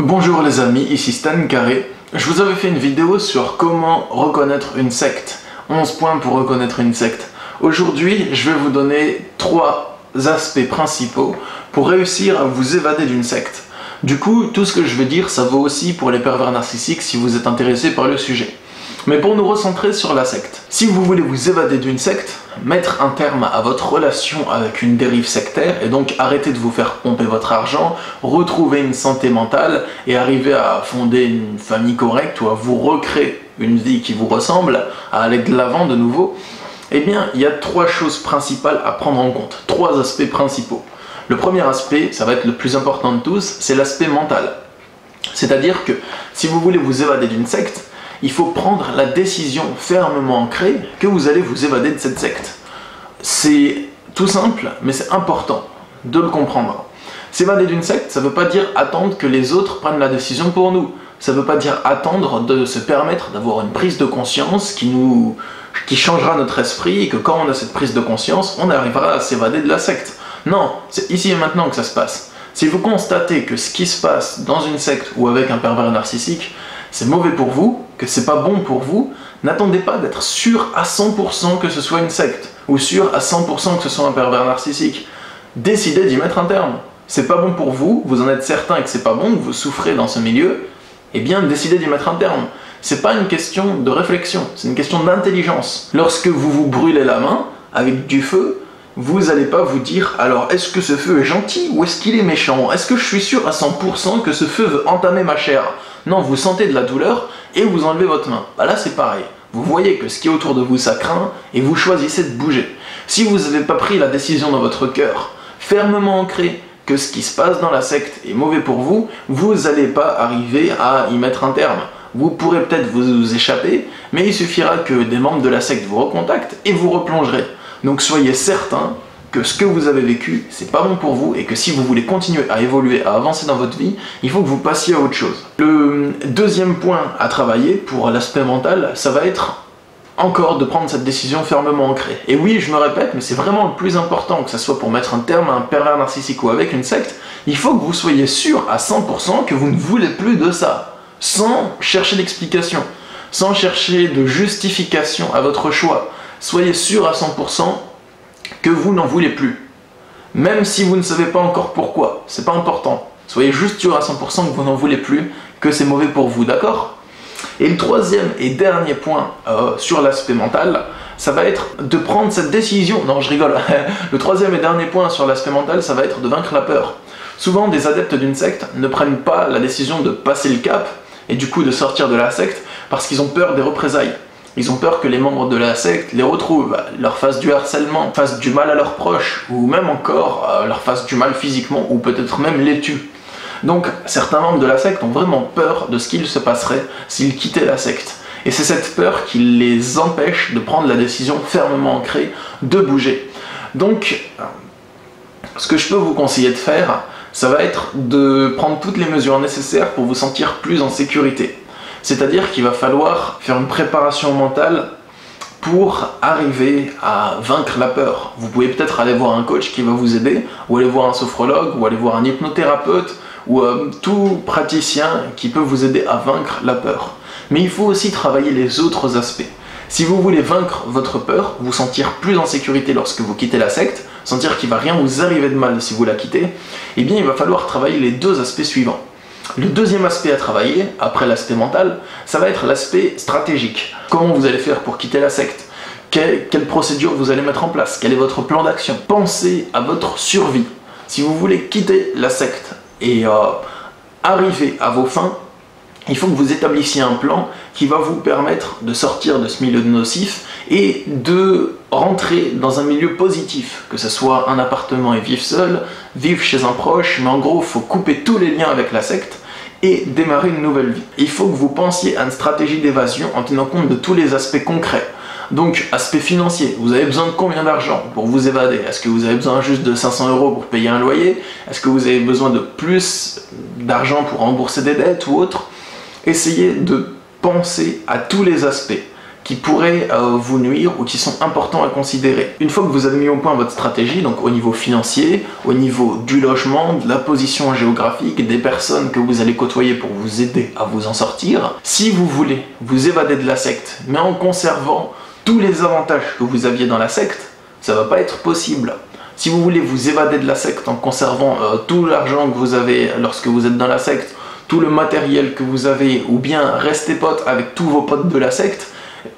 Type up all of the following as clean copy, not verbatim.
Bonjour les amis, ici Stan Carré. Je vous avais fait une vidéo sur comment reconnaître une secte. 11 points pour reconnaître une secte. Aujourd'hui, je vais vous donner 3 aspects principaux pour réussir à vous évader d'une secte. Du coup, tout ce que je vais dire, ça vaut aussi pour les pervers narcissiques si vous êtes intéressé par le sujet. Mais pour nous recentrer sur la secte. Si vous voulez vous évader d'une secte, mettre un terme à votre relation avec une dérive sectaire et donc arrêter de vous faire pomper votre argent, retrouver une santé mentale et arriver à fonder une famille correcte ou à vous recréer une vie qui vous ressemble, à aller de l'avant de nouveau, eh bien, il y a 3 choses principales à prendre en compte, 3 aspects principaux. Le premier aspect, ça va être le plus important de tous, c'est l'aspect mental. C'est-à-dire que si vous voulez vous évader d'une secte, il faut prendre la décision fermement ancrée que vous allez vous évader de cette secte. C'est tout simple, mais c'est important de le comprendre. S'évader d'une secte, ça ne veut pas dire attendre que les autres prennent la décision pour nous. Ça ne veut pas dire attendre de se permettre d'avoir une prise de conscience qui changera notre esprit et que quand on a cette prise de conscience, on arrivera à s'évader de la secte. Non, c'est ici et maintenant que ça se passe. Si vous constatez que ce qui se passe dans une secte ou avec un pervers narcissique, c'est mauvais pour vous, que c'est pas bon pour vous, n'attendez pas d'être sûr à 100% que ce soit une secte, ou sûr à 100% que ce soit un pervers narcissique. Décidez d'y mettre un terme. C'est pas bon pour vous, vous en êtes certain que c'est pas bon, que vous souffrez dans ce milieu, eh bien décidez d'y mettre un terme. C'est pas une question de réflexion, c'est une question d'intelligence. Lorsque vous vous brûlez la main avec du feu, vous n'allez pas vous dire « Alors, est-ce que ce feu est gentil ou est-ce qu'il est méchant? Est-ce que je suis sûr à 100% que ce feu veut entamer ma chair ?» Non, vous sentez de la douleur et vous enlevez votre main. Bah là, c'est pareil. Vous voyez que ce qui est autour de vous, ça craint et vous choisissez de bouger. Si vous n'avez pas pris la décision dans votre cœur, fermement ancré, que ce qui se passe dans la secte est mauvais pour vous, vous n'allez pas arriver à y mettre un terme. Vous pourrez peut-être vous échapper, mais il suffira que des membres de la secte vous recontactent et vous replongerez. Donc soyez certain que ce que vous avez vécu, c'est pas bon pour vous et que si vous voulez continuer à évoluer, à avancer dans votre vie, il faut que vous passiez à autre chose. Le deuxième point à travailler pour l'aspect mental, ça va être encore de prendre cette décision fermement ancrée. Et oui, je me répète, mais c'est vraiment le plus important, que ce soit pour mettre un terme à un pervers narcissique ou avec une secte, il faut que vous soyez sûr à 100% que vous ne voulez plus de ça, sans chercher d'explication, sans chercher de justification à votre choix. Soyez sûr à 100% que vous n'en voulez plus. Même si vous ne savez pas encore pourquoi, c'est pas important. Soyez juste sûr à 100% que vous n'en voulez plus, que c'est mauvais pour vous, d'accord? Et le troisième et dernier point sur l'aspect mental, ça va être de prendre cette décision. Non, je rigole. Le troisième et dernier point sur l'aspect mental, ça va être de vaincre la peur. Souvent, des adeptes d'une secte ne prennent pas la décision de passer le cap et du coup de sortir de la secte parce qu'ils ont peur des représailles. Ils ont peur que les membres de la secte les retrouvent, leur fassent du harcèlement, fassent du mal à leurs proches, ou même encore leur fassent du mal physiquement, ou peut-être même les tuent. Donc certains membres de la secte ont vraiment peur de ce qu'il se passerait s'ils quittaient la secte. Et c'est cette peur qui les empêche de prendre la décision fermement ancrée de bouger. Donc, ce que je peux vous conseiller de faire, ça va être de prendre toutes les mesures nécessaires pour vous sentir plus en sécurité. C'est-à-dire qu'il va falloir faire une préparation mentale pour arriver à vaincre la peur. Vous pouvez peut-être aller voir un coach qui va vous aider, ou aller voir un sophrologue, ou aller voir un hypnothérapeute, ou tout praticien qui peut vous aider à vaincre la peur. Mais il faut aussi travailler les autres aspects. Si vous voulez vaincre votre peur, vous sentir plus en sécurité lorsque vous quittez la secte, sentir qu'il ne va rien vous arriver de mal si vous la quittez, eh bien il va falloir travailler les 2 aspects suivants. Le deuxième aspect à travailler, après l'aspect mental, ça va être l'aspect stratégique. Comment vous allez faire pour quitter la secte? Quelle procédure vous allez mettre en place? Quel est votre plan d'action? Pensez à votre survie. Si vous voulez quitter la secte et arriver à vos fins, il faut que vous établissiez un plan qui va vous permettre de sortir de ce milieu nocif et de rentrer dans un milieu positif, que ce soit un appartement et vivre seul, vivre chez un proche, mais en gros, il faut couper tous les liens avec la secte et démarrer une nouvelle vie. Il faut que vous pensiez à une stratégie d'évasion en tenant compte de tous les aspects concrets. Donc, aspect financier, vous avez besoin de combien d'argent pour vous évader? Est-ce que vous avez besoin juste de 500 € pour payer un loyer? Est-ce que vous avez besoin de plus d'argent pour rembourser des dettes ou autre? Essayez de penser à tous les aspects qui pourraient vous nuire ou qui sont importants à considérer. Une fois que vous avez mis au point votre stratégie, donc au niveau financier, au niveau du logement, de la position géographique, des personnes que vous allez côtoyer pour vous aider à vous en sortir, si vous voulez vous évader de la secte, mais en conservant tous les avantages que vous aviez dans la secte, ça va pas être possible. Si vous voulez vous évader de la secte en conservant tout l'argent que vous avez lorsque vous êtes dans la secte, tout le matériel que vous avez, ou bien rester pote avec tous vos potes de la secte,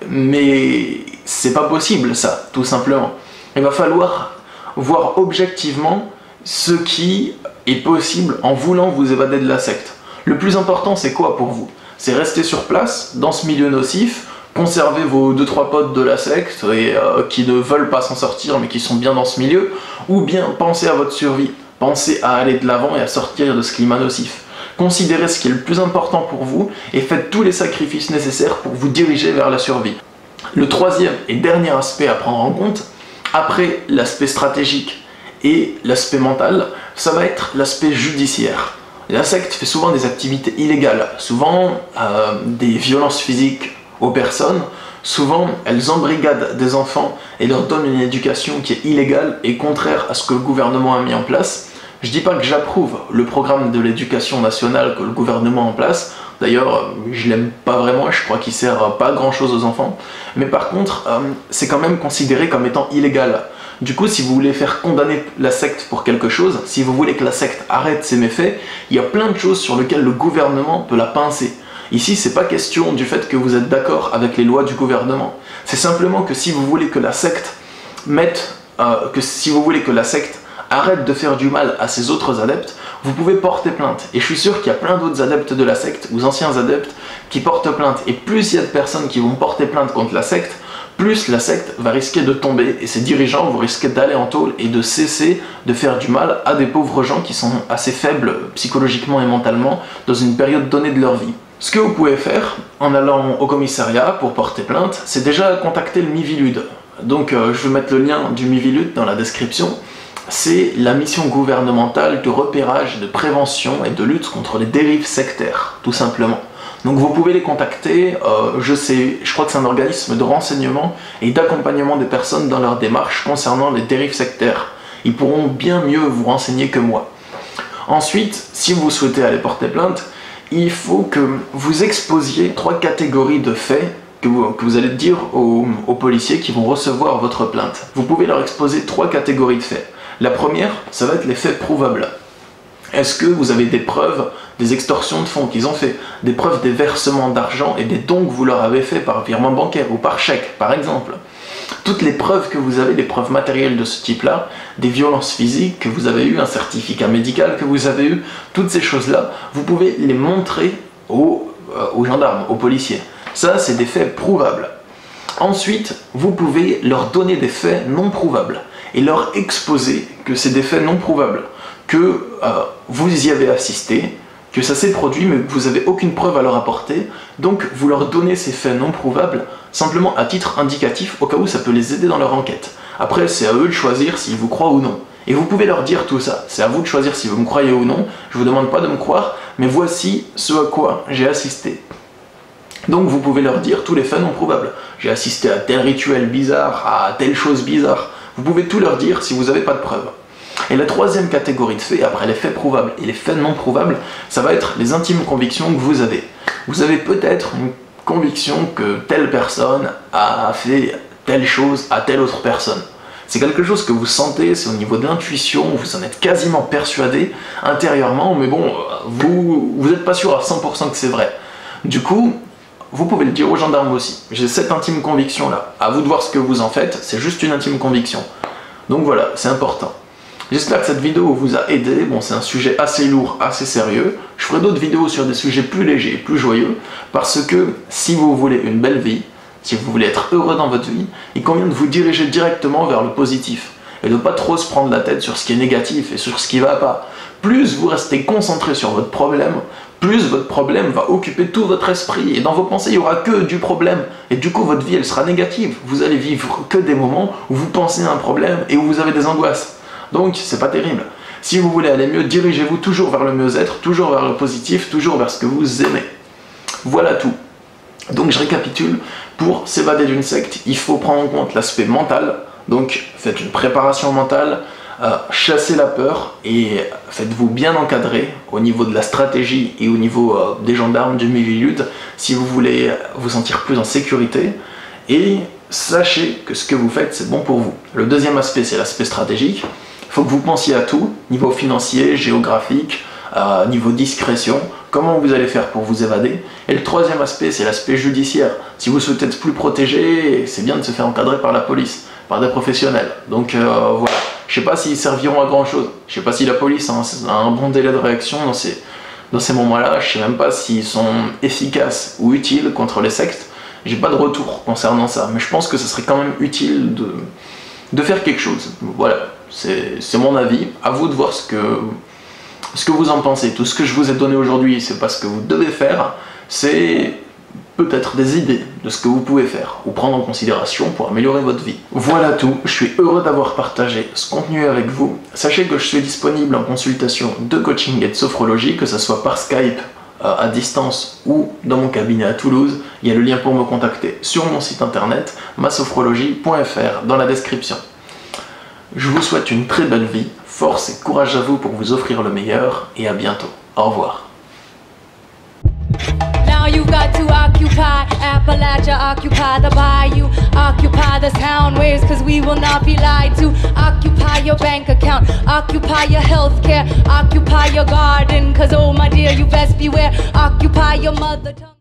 mais c'est pas possible ça, tout simplement. Il va falloir voir objectivement ce qui est possible en voulant vous évader de la secte. Le plus important, c'est quoi pour vous? C'est rester sur place, dans ce milieu nocif, conserver vos 2-3 potes de la secte et qui ne veulent pas s'en sortir mais qui sont bien dans ce milieu, ou bien penser à votre survie, penser à aller de l'avant et à sortir de ce climat nocif. Considérez ce qui est le plus important pour vous et faites tous les sacrifices nécessaires pour vous diriger vers la survie. Le troisième et dernier aspect à prendre en compte, après l'aspect stratégique et l'aspect mental, ça va être l'aspect judiciaire. La secte fait souvent des activités illégales, souvent des violences physiques aux personnes, souvent elles embrigadent des enfants et leur donnent une éducation qui est illégale et contraire à ce que le gouvernement a mis en place. Je dis pas que j'approuve le programme de l'éducation nationale que le gouvernement a en place, d'ailleurs je l'aime pas vraiment, je crois qu'il sert pas à grand chose aux enfants, mais par contre c'est quand même considéré comme étant illégal. Du coup, si vous voulez faire condamner la secte pour quelque chose, si vous voulez que la secte arrête ses méfaits, il y a plein de choses sur lesquelles le gouvernement peut la pincer. Ici, c'est pas question du fait que vous êtes d'accord avec les lois du gouvernement. C'est simplement que si vous voulez que la secte arrête de faire du mal à ses autres adeptes, vous pouvez porter plainte. Et je suis sûr qu'il y a plein d'autres adeptes de la secte, ou anciens adeptes, qui portent plainte. Et plus il y a de personnes qui vont porter plainte contre la secte, plus la secte va risquer de tomber, et ses dirigeants vont risquer d'aller en tôle et de cesser de faire du mal à des pauvres gens qui sont assez faibles psychologiquement et mentalement dans une période donnée de leur vie. Ce que vous pouvez faire en allant au commissariat pour porter plainte, c'est déjà contacter le Miviludes. Donc je vais mettre le lien du Miviludes dans la description. C'est la mission gouvernementale de repérage, de prévention et de lutte contre les dérives sectaires, tout simplement. Donc vous pouvez les contacter, je crois que c'est un organisme de renseignement et d'accompagnement des personnes dans leur démarche concernant les dérives sectaires. Ils pourront bien mieux vous renseigner que moi. Ensuite, si vous souhaitez aller porter plainte, il faut que vous exposiez 3 catégories de faits que vous allez dire aux policiers qui vont recevoir votre plainte. Vous pouvez leur exposer 3 catégories de faits. La première, ça va être les faits prouvables. Est-ce que vous avez des preuves des extorsions de fonds qu'ils ont fait, des preuves des versements d'argent et des dons que vous leur avez fait par virement bancaire ou par chèque, par exemple? Toutes les preuves que vous avez, les preuves matérielles de ce type-là, des violences physiques que vous avez eues, un certificat médical que vous avez eu, toutes ces choses-là, vous pouvez les montrer aux gendarmes, aux policiers. Ça, c'est des faits prouvables. Ensuite, vous pouvez leur donner des faits non prouvables et leur exposer que c'est des faits non prouvables, que vous y avez assisté, que ça s'est produit mais que vous n'avez aucune preuve à leur apporter, donc vous leur donnez ces faits non prouvables simplement à titre indicatif au cas où ça peut les aider dans leur enquête. Après, c'est à eux de choisir s'ils vous croient ou non. Et vous pouvez leur dire tout ça, c'est à vous de choisir si vous me croyez ou non, je vous demande pas de me croire, mais voici ce à quoi j'ai assisté. Donc vous pouvez leur dire tous les faits non prouvables. J'ai assisté à tel rituel bizarre, à telle chose bizarre. Vous pouvez tout leur dire si vous n'avez pas de preuves. Et la troisième catégorie de faits, après les faits prouvables et les faits non prouvables, ça va être les intimes convictions que vous avez. Vous avez peut-être une conviction que telle personne a fait telle chose à telle autre personne. C'est quelque chose que vous sentez, c'est au niveau de l'intuition, vous en êtes quasiment persuadé intérieurement, mais bon, vous n'êtes pas sûr à 100% que c'est vrai. Du coup, vous pouvez le dire aux gendarmes aussi. J'ai cette intime conviction-là. À vous de voir ce que vous en faites, c'est juste une intime conviction. Donc voilà, c'est important. J'espère que cette vidéo vous a aidé. Bon, c'est un sujet assez lourd, assez sérieux. Je ferai d'autres vidéos sur des sujets plus légers, plus joyeux, parce que si vous voulez une belle vie, si vous voulez être heureux dans votre vie, il convient de vous diriger directement vers le positif et de ne pas trop se prendre la tête sur ce qui est négatif et sur ce qui ne va pas. Plus vous restez concentré sur votre problème, plus votre problème va occuper tout votre esprit et dans vos pensées il n'y aura que du problème et du coup votre vie elle sera négative. Vous allez vivre que des moments où vous pensez à un problème et où vous avez des angoisses. Donc c'est pas terrible. Si vous voulez aller mieux, dirigez-vous toujours vers le mieux-être, toujours vers le positif, toujours vers ce que vous aimez. Voilà tout. Donc je récapitule, pour s'évader d'une secte, il faut prendre en compte l'aspect mental, donc faites une préparation mentale, chassez la peur et faites-vous bien encadrer au niveau de la stratégie et au niveau des gendarmes du Miviludes si vous voulez vous sentir plus en sécurité, et sachez que ce que vous faites c'est bon pour vous. Le deuxième aspect c'est l'aspect stratégique, il faut que vous pensiez à tout, niveau financier, géographique, niveau discrétion, comment vous allez faire pour vous évader. Et le troisième aspect c'est l'aspect judiciaire, si vous souhaitez être plus protégé, c'est bien de se faire encadrer par la police, par des professionnels. Donc voilà. Je sais pas s'ils serviront à grand chose, je sais pas si la police a un bon délai de réaction dans ces moments-là, je sais même pas s'ils sont efficaces ou utiles contre les sectes, j'ai pas de retour concernant ça, mais je pense que ce serait quand même utile de faire quelque chose. Voilà, c'est mon avis, à vous de voir ce que vous en pensez. Tout ce que je vous ai donné aujourd'hui, c'est pas ce que vous devez faire, c'est peut-être des idées de ce que vous pouvez faire ou prendre en considération pour améliorer votre vie. Voilà tout, je suis heureux d'avoir partagé ce contenu avec vous. Sachez que je suis disponible en consultation de coaching et de sophrologie, que ce soit par Skype, à distance ou dans mon cabinet à Toulouse. Il y a le lien pour me contacter sur mon site internet masophrologie.fr dans la description. Je vous souhaite une très belle vie, force et courage à vous pour vous offrir le meilleur et à bientôt. Au revoir. Now you've got to occupy Appalachia, occupy the bayou, occupy the sound waves, cause we will not be lied to. Occupy your bank account, occupy your healthcare, occupy your garden, cause oh my dear, you best beware. Occupy your mother tongue.